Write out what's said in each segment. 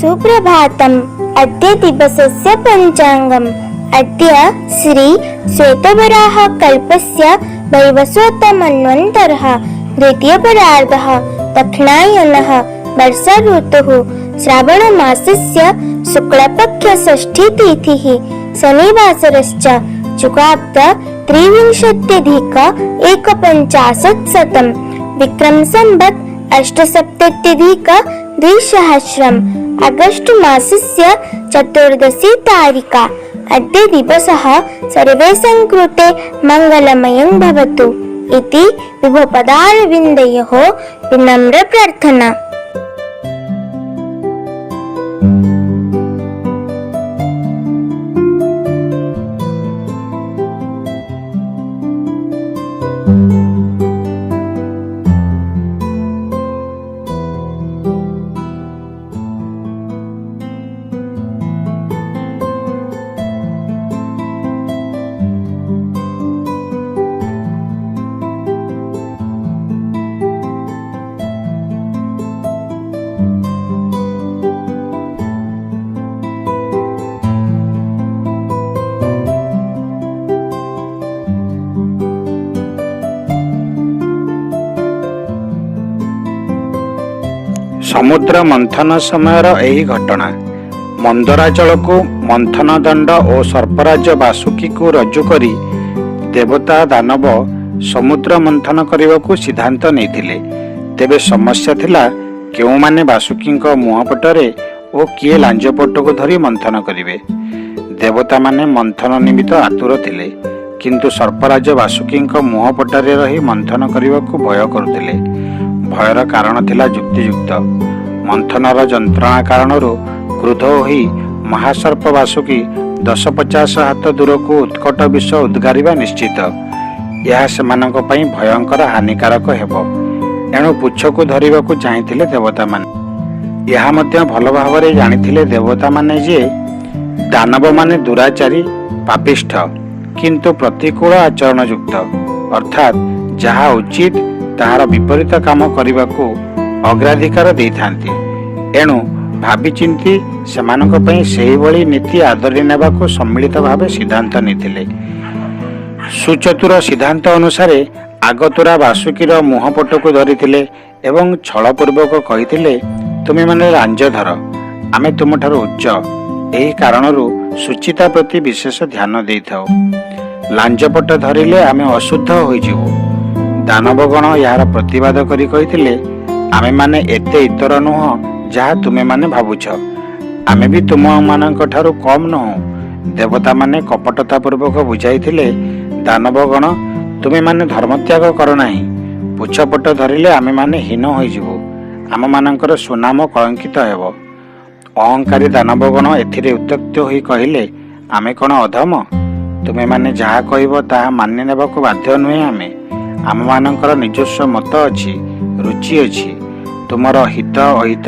सुप्रभातम्। अद्य दिवसस्य पञ्चाङ्गम्। अद्य श्री श्वेतवराह कल्पस्य वैवस्वतमन्वन्तरः द्वितीयपरार्धः दक्षिणायनः वर्षा ऋतुः श्रावणमासस्य शुक्लपक्षषष्ठीतिथिः शनिवासरश्च चुकाब्द 23 एकपञ्चाशत्शतम् विक्रम संवत् 8 आगस्ट् मासस्य 14 तारिका। अद्य दिवसः सर्वेषां कृते मङ्गलमयं भवतु इति विभुपदारविन्दयोः विनम्र प्रार्थना। समुद्र मंथन समय यही घटना मंदराचल को मंथन दंड और सर्पराज वासुकी को रज्जु करी देवता दानव समुद्र मंथन करने को सिद्धांत नहीं। तेबे समस्या थिला केउ माने वासुकी मुहपटरे और किए लांजपट को धरी मंथन करिवे। देवता माने मंथन निमित्त आतुर थिले, किंतु सर्पराज वासुकी मुहपटरे रही मंथन करने को भय करुथिले। भयर कारण थिला युक्तियुक्त। मंथनर जंत्रणा कारण क्रुद्ध होई महासर्प वासुकी 10-50 हाथ दूर को उत्कट विष उद्गारिबा निश्चित। यह सेमानक पई भयंकर हानिकारक हेबो। एणु पुच्छ को धरिबा को चाहिथिले देवता माने। यह मध्य भल भावरे जानिथिले देवता माने जे दानव माने दुराचारी पापिष्ठ किंतु प्रतिकूल आचरण युक्त, अर्थात जहा उचित ताहार विपरीत काम करने को अग्राधिकार देइथांती। एणु भावी चिंती सेमानक पई सेही भली नीति आदरी नेबा को सम्मिलित भावे सिद्धांत निथिले। सुचतुर सिद्धांत अनुसार आगतुरा वासुकीर मुहपट को धरिथिले एवं छलपूर्वक कहिथिले, तुमे माने लांज धर, आमे तुमठारु उच्च। एही कारणरू सुचिता प्रति विशेष ध्यान देइथाउ। लांजपट धरिले आमे अशुद्ध होइजिवु। दानवगण यार प्रतिवाद करी कहिथिले, आमे माने एते इतर नुह जहा तुमे माने भाबुछ। आमे भी तुम मानक ठारू कम नहु। देवता माने कपटता पूर्वक बुझाइथिले, दानवगण तुमे माने धर्मत्याग कर नाही। पुछपट धरिले आमे माने हीन होइजिवु। आम मानकर सुनाम कलंकित हेब। अहंकारी दानवगण एथिरे उत्त्यक्त होई कहिले, आमे कोन अधम? तुमे माने जहा कहिबो ताहा मानि नेबाको बाध्य नुहे। आम मानकर निजस्व मत अछि, रुचि अछि। तुमर हित अहित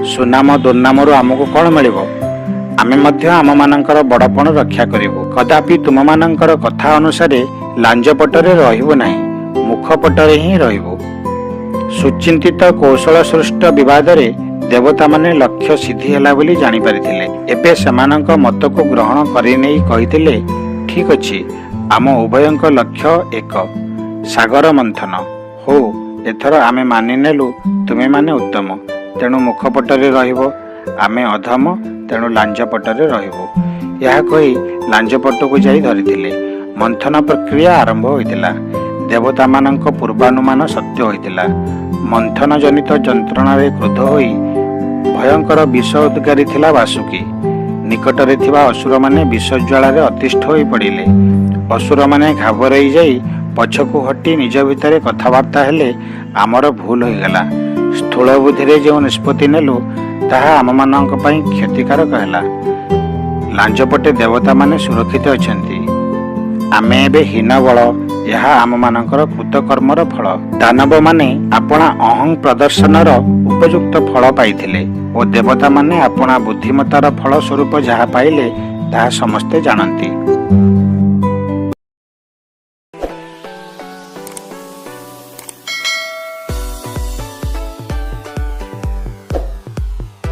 सुनाम दुर्नामरु आमको कौन मिलिबो? आमे मध्य आम मानकर बड़पण रक्षा करिबो। कदापि तुम मानकर कथा अनुसार लांजपटरे रहिबो नाही, मुखपटरे ही रहिबो। सुचिंतित कौशल सृष्ट विवाद रे देवता माने लक्ष्य सिद्धि होला बोली जानि परिथिले। एबे सेमानक मत को ग्रहण करि नै कहिथिले, ठीक अछि, आम उभयंक लक्ष्य एक, सागर मंथन हो। एथर आमे मानि नेलु तुमे माने उत्तम, तेणु मुखपटरे रहिबो, आमे अधम, तेणु लांजपटरे रहिबो। यह कही लांजपट को जाई धरिथिले। मंथन प्रक्रिया आरंभ होइतिला। देवता मानक पूर्वानुमान सत्य होइतिला। मंथन जनित जंत्रणा रे क्रुद्ध होई भयंकर विष उद्गारी थिला वासुकी। निकटरे थिबा असुर माने विष ज्वाला रे अतिष्ठ होई पड़िले। असुर माने घाबरई जाई पछकु हटी निज भितर कथबार्ता हेले, आमर भूल हो गला। स्थूल बुद्धि जो निष्पत्ति नेलु ताहा आम मानक पई क्षतिकारक हैला। लांजपटे देवता माने सुरक्षित अछंती। आमे एबे हीन बळ, यह आम मानकर कृतकर्मर फल। दानव माने अपना अहं प्रदर्शनर उपयुक्त फल पाइथिले और देवता माने अपना बुद्धिमतार फल स्वरूप जहा पाइले ताहा समस्ते जानती।